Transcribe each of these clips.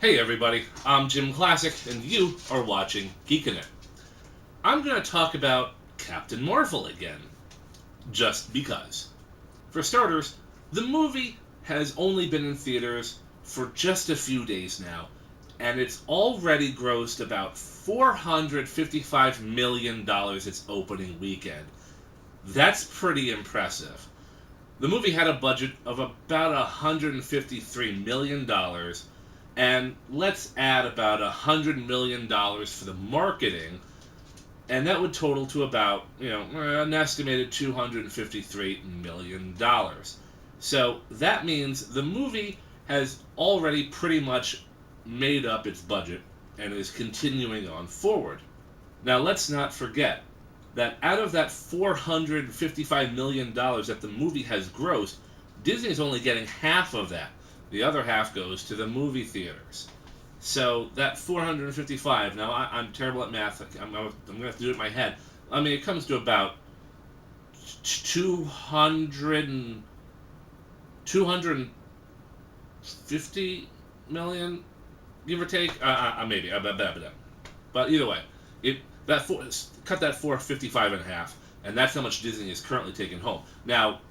Hey everybody, I'm JimClassic, and you are watching Geekin. I'm going to talk about Captain Marvel again, just because. For starters, the movie has only been in theaters for just a few days now, and it's already grossed about $455 million its opening weekend. That's pretty impressive. The movie had a budget of about $153 million, and let's add about $100 million for the marketing, and that would total to about, an estimated $253 million. So that means the movie has already pretty much made up its budget and is continuing on forward. Now let's not forget that out of that $455 million that the movie has grossed, Disney's only getting half of that. The other half goes to the movie theaters. So that 455, now I'm terrible at math, I'm going to have to do it in my head. I mean, it comes to about 250 million, give or take. Maybe. But either way, cut that 455 in half, and that's how much Disney is currently taking home. Now,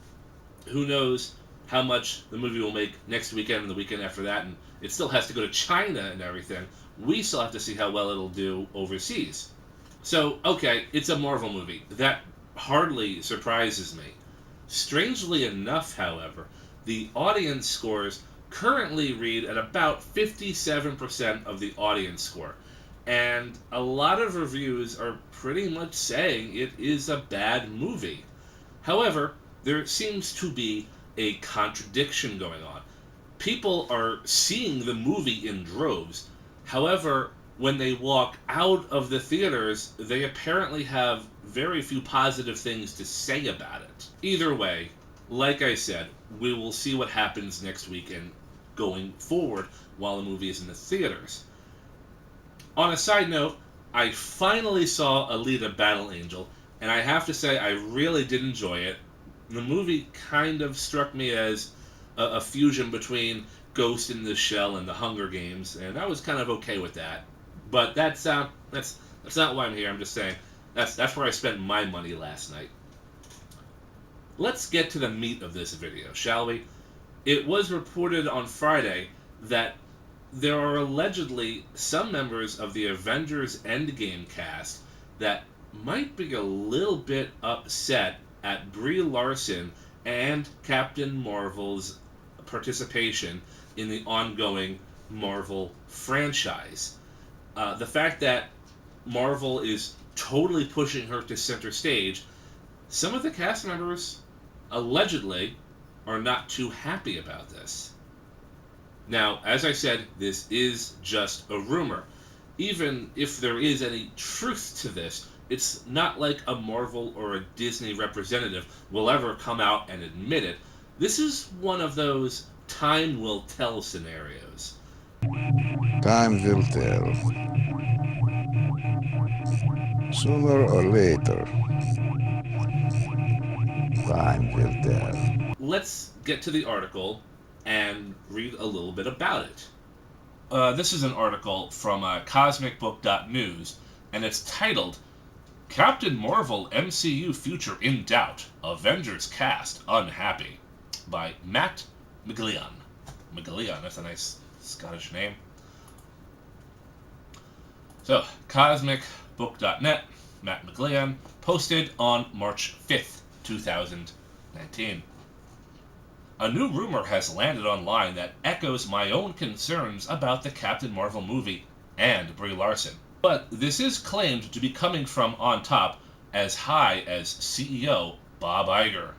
who knows how much the movie will make next weekend and the weekend after that, and it still has to go to China and everything. We still have to see how well it'll do overseas. So, okay, it's a Marvel movie. That hardly surprises me. Strangely enough, however, the audience scores currently read at about 57% of the audience score. And a lot of reviews are pretty much saying it is a bad movie. However, there seems to be a contradiction going on. People are seeing the movie in droves. However, when they walk out of the theaters, they apparently have very few positive things to say about it. Either way, like I said, we will see what happens next weekend going forward while the movie is in the theaters. On a side note, I finally saw Alita Battle Angel, and I have to say I really did enjoy it. The movie kind of struck me as a fusion between Ghost in the Shell and the Hunger Games, and I was kind of okay with that. But that's not why I'm here. I'm just saying that's where I spent my money last night. Let's get to the meat of this video, shall we? It was reported on Friday that there are allegedly some members of the Avengers Endgame cast that might be a little bit upset at Brie Larson and Captain Marvel's participation in the ongoing Marvel franchise. The fact that Marvel is totally pushing her to center stage, some of the cast members allegedly are not too happy about this. Now, as I said, this is just a rumor. Even if there is any truth to this, it's not like a Marvel or a Disney representative will ever come out and admit it. This is one of those time will tell scenarios. Time will tell. Sooner or later, time will tell. Let's get to the article and read a little bit about it. This is an article from cosmicbook.news, and it's titled Captain Marvel MCU Future in Doubt, Avengers Cast Unhappy, by Matt McGleon. McGleon, that's a nice Scottish name. So, cosmicbook.net, Matt McGleon, posted on March 5th, 2019. A new rumor has landed online that echoes my own concerns about the Captain Marvel movie and Brie Larson. But this is claimed to be coming from on top, as high as CEO Bob Iger.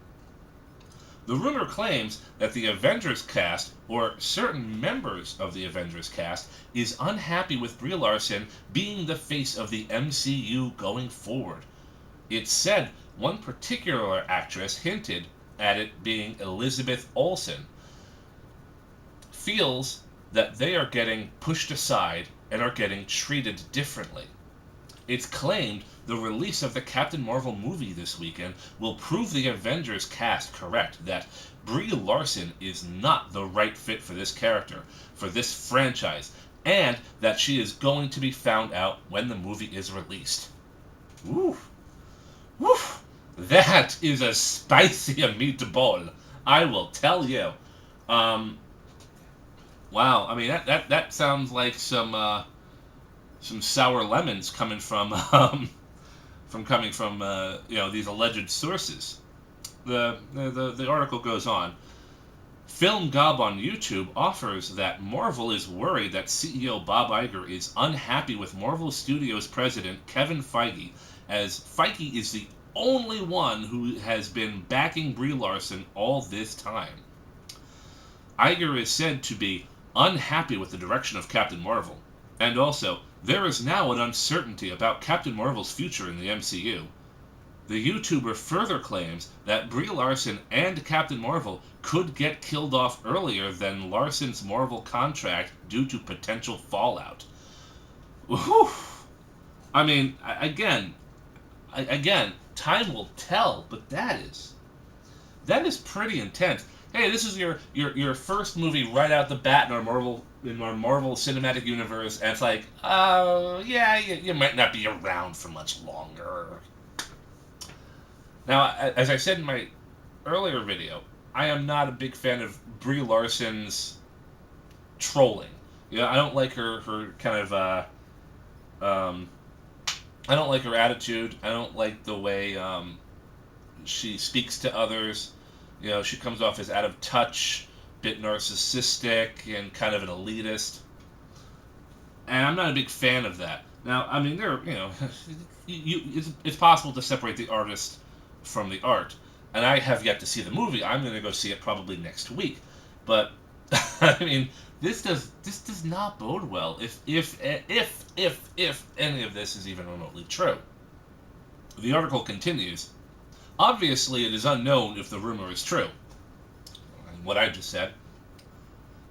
The rumor claims that the Avengers cast, or certain members of the Avengers cast, is unhappy with Brie Larson being the face of the MCU going forward. It's said one particular actress hinted at it being Elizabeth Olsen, feels that they are getting pushed aside and are getting treated differently. It's claimed the release of the Captain Marvel movie this weekend will prove the Avengers cast correct, that Brie Larson is not the right fit for this character, for this franchise, and that she is going to be found out when the movie is released. Woo! Woo! That is a spicy meatball, I will tell you. Wow, I mean that sounds like some sour lemons coming from these alleged sources. The article goes on. Film Gob on YouTube offers that Marvel is worried that CEO Bob Iger is unhappy with Marvel Studios president Kevin Feige, as Feige is the only one who has been backing Brie Larson all this time. Iger is said to be unhappy with the direction of Captain Marvel, and also, there is now an uncertainty about Captain Marvel's future in the MCU. The YouTuber further claims that Brie Larson and Captain Marvel could get killed off earlier than Larson's Marvel contract due to potential fallout. Whew. I mean, again, time will tell, but that is pretty intense. Hey, this is your first movie right out the bat in our Marvel Cinematic Universe, and it's like, yeah, you might not be around for much longer. Now, as I said in my earlier video, I am not a big fan of Brie Larson's trolling. I don't like her kind of I don't like her attitude. I don't like the way she speaks to others. She comes off as out of touch, bit narcissistic, and kind of an elitist. And I'm not a big fan of that. Now, I mean, it's possible to separate the artist from the art. And I have yet to see the movie. I'm going to go see it probably next week. But I mean, this does not bode well if any of this is even remotely true. The article continues. Obviously, it is unknown if the rumor is true, what I just said,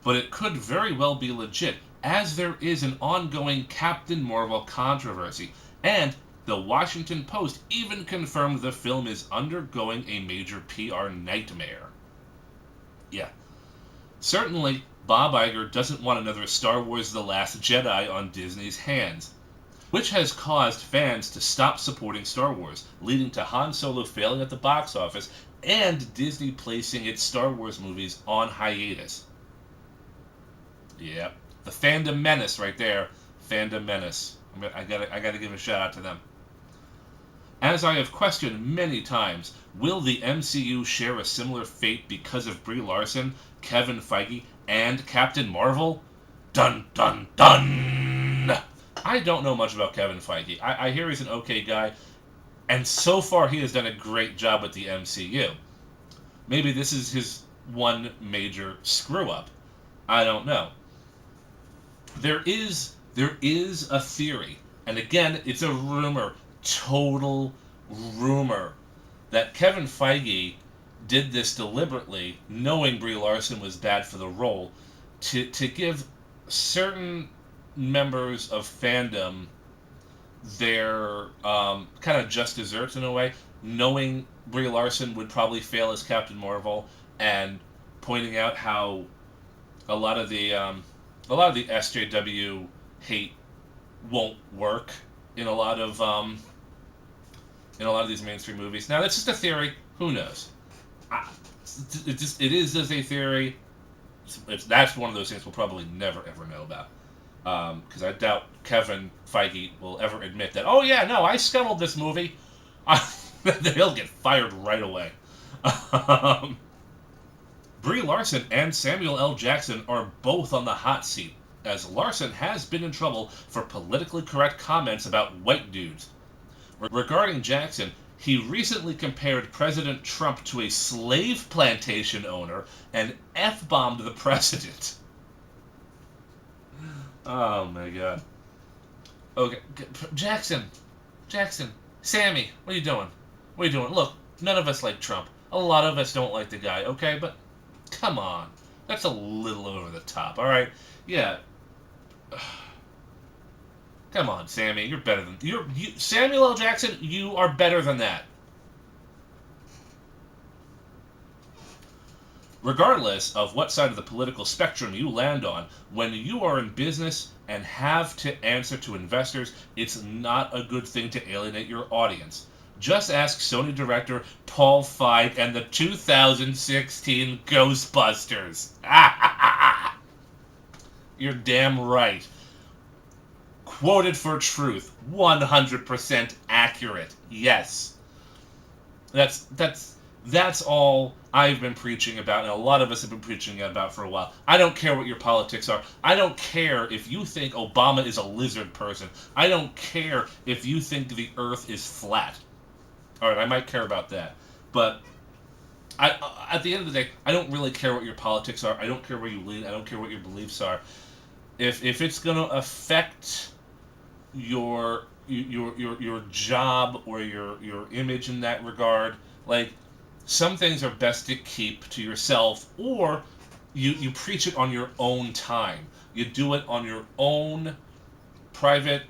but it could very well be legit, as there is an ongoing Captain Marvel controversy, and the Washington Post even confirmed the film is undergoing a major PR nightmare. Yeah. Certainly, Bob Iger doesn't want another Star Wars The Last Jedi on Disney's hands, which has caused fans to stop supporting Star Wars, leading to Han Solo failing at the box office and Disney placing its Star Wars movies on hiatus. Yep. The fandom menace right there. Fandom menace. I gotta give a shout out to them. As I have questioned many times, will the MCU share a similar fate because of Brie Larson, Kevin Feige, and Captain Marvel? Dun dun dun! I don't know much about Kevin Feige. I hear he's an okay guy, and so far he has done a great job with the MCU. Maybe this is his one major screw-up. I don't know. There is a theory, and again, it's a rumor, total rumor, that Kevin Feige did this deliberately, knowing Brie Larson was bad for the role, to give certain members of fandom their kind of just desserts in a way, knowing Brie Larson would probably fail as Captain Marvel, and pointing out how a lot of the SJW hate won't work in a lot of these mainstream movies. Now that's just a theory. Who knows? It is just a theory. That's one of those things we'll probably never ever know about. Because I doubt Kevin Feige will ever admit that, oh yeah, no, I scuttled this movie. He'll get fired right away. Brie Larson and Samuel L. Jackson are both on the hot seat, as Larson has been in trouble for politically correct comments about white dudes. Regarding Jackson, he recently compared President Trump to a slave plantation owner and F-bombed the president. Oh my god. Okay, Jackson, Sammy, what are you doing? Look, none of us like Trump. A lot of us don't like the guy, okay? But come on, that's a little over the top, all right? Yeah. Come on, Sammy, you're better than Samuel L. Jackson. You are better than that. Regardless of what side of the political spectrum you land on, when you are in business and have to answer to investors, it's not a good thing to alienate your audience. Just ask Sony director Paul Feig and the 2016 Ghostbusters. You're damn right. Quoted for truth. 100% accurate. Yes. That's all I've been preaching about, and a lot of us have been preaching about for a while. I don't care what your politics are. I don't care if you think Obama is a lizard person. I don't care if you think the earth is flat. Alright, I might care about that. But at the end of the day, I don't really care what your politics are. I don't care where you lean. I don't care what your beliefs are. If it's going to affect your job or your image in that regard, like, some things are best to keep to yourself, or you preach it on your own time. You do it on your own private,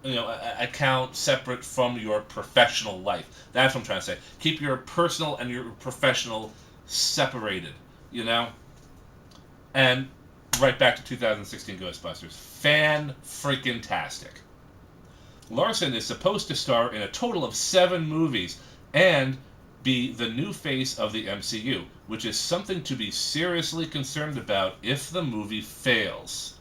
account, separate from your professional life. That's what I'm trying to say. Keep your personal and your professional separated, And right back to 2016 Ghostbusters. Fan-freaking-tastic. Larson is supposed to star in a total of 7 movies and be the new face of the MCU, which is something to be seriously concerned about if the movie fails.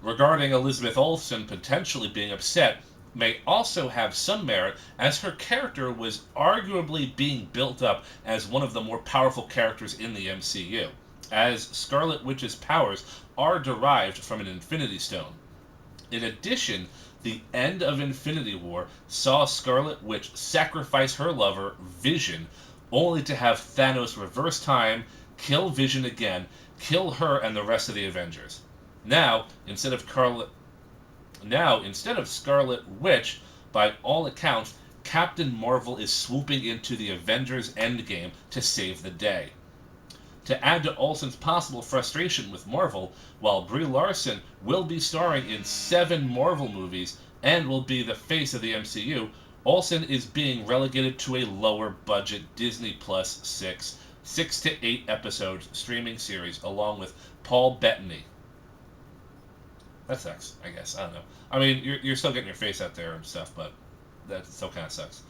Regarding Elizabeth Olsen potentially being upset may also have some merit, as her character was arguably being built up as one of the more powerful characters in the MCU, as Scarlet Witch's powers are derived from an Infinity Stone. In addition, the end of Infinity War saw Scarlet Witch sacrifice her lover, Vision, only to have Thanos reverse time, kill Vision again, kill her and the rest of the Avengers. Now, instead of Scarlet Witch, by all accounts, Captain Marvel is swooping into the Avengers Endgame to save the day. To add to Olsen's possible frustration with Marvel, while Brie Larson will be starring in 7 Marvel movies and will be the face of the MCU, Olsen is being relegated to a lower budget Disney Plus 6 to 8 episodes streaming series along with Paul Bettany. That sucks, I guess. I don't know. I mean, you're still getting your face out there and stuff, but that still kind of sucks.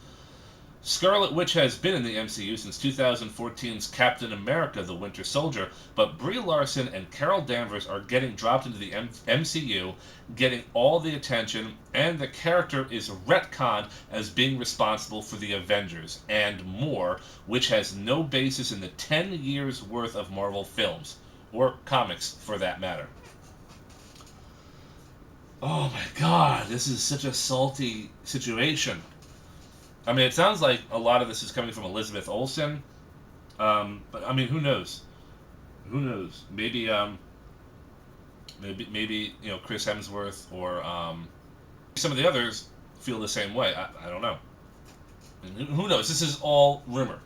Scarlet Witch has been in the MCU since 2014's Captain America: The Winter Soldier, but Brie Larson and Carol Danvers are getting dropped into the MCU, getting all the attention, and the character is retconned as being responsible for the Avengers, and more, which has no basis in the 10 years' worth of Marvel films, or comics for that matter. Oh my god, this is such a salty situation. I mean, it sounds like a lot of this is coming from Elizabeth Olsen, but I mean, who knows? Who knows? Maybe Chris Hemsworth or some of the others feel the same way. I don't know. And who knows? This is all rumor.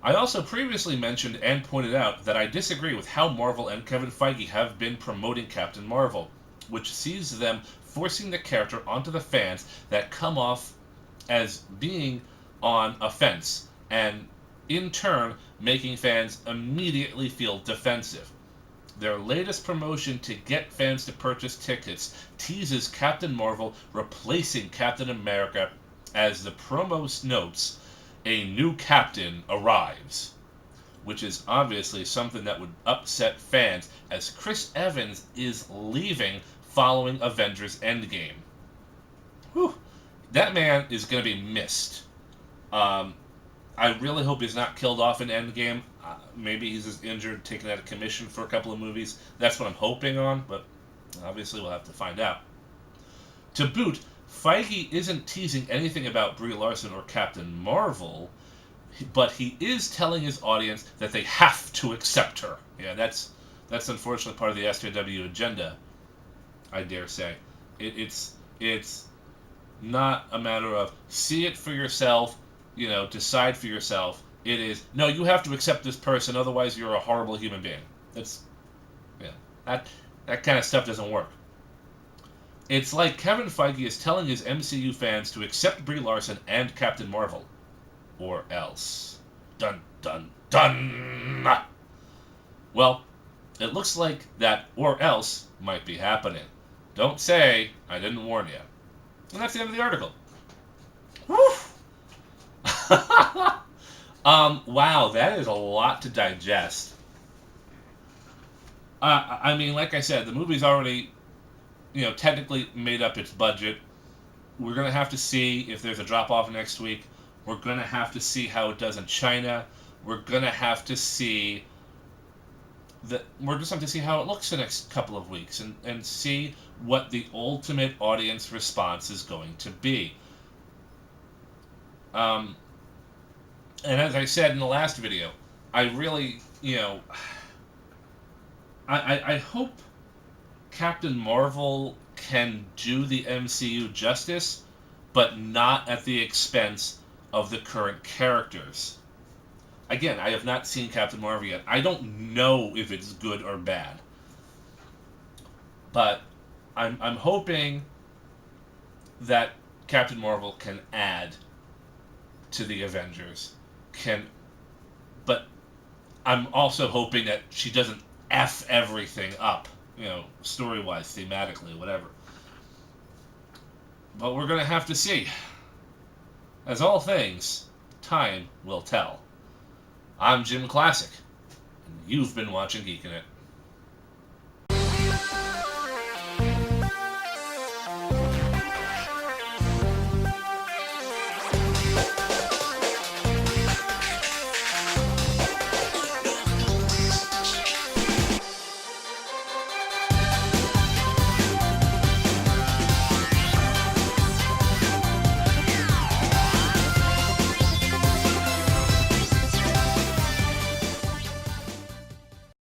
I also previously mentioned and pointed out that I disagree with how Marvel and Kevin Feige have been promoting Captain Marvel, which sees them forcing the character onto the fans that come off as being on a fence, and in turn making fans immediately feel defensive. Their latest promotion to get fans to purchase tickets teases Captain Marvel replacing Captain America, as the promo notes, a new captain arrives, which is obviously something that would upset fans, as Chris Evans is leaving following Avengers Endgame. Whew. That man is going to be missed. I really hope he's not killed off in Endgame. Maybe he's just injured, taken out of commission for a couple of movies. That's what I'm hoping on, but obviously we'll have to find out. To boot, Feige isn't teasing anything about Brie Larson or Captain Marvel, but he is telling his audience that they have to accept her. Yeah, that's unfortunately part of the SJW agenda, I dare say. It's not a matter of see it for yourself, decide for yourself. It is, no, you have to accept this person, otherwise you're a horrible human being. That kind of stuff doesn't work. It's like Kevin Feige is telling his MCU fans to accept Brie Larson and Captain Marvel. Or else. Dun dun dun! Well, it looks like that or else might be happening. Don't say I didn't warn you. And that's the end of the article. Whew! Wow, that is a lot to digest. I mean, like I said, the movie's already, technically made up its budget. We're going to have to see if there's a drop-off next week. We're going to have to see how it does in China. We're going to have to see we're just have to see how it looks the next couple of weeks and see what the ultimate audience response is going to be. And as I said in the last video, I really, I hope Captain Marvel can do the MCU justice, but not at the expense of the current characters. Again, I have not seen Captain Marvel yet. I don't know if it's good or bad. But I'm hoping that Captain Marvel can add to the Avengers. But I'm also hoping that she doesn't F everything up, story-wise, thematically, whatever. But we're going to have to see. As all things, time will tell. I'm JimClassic, and you've been watching Geekin' It.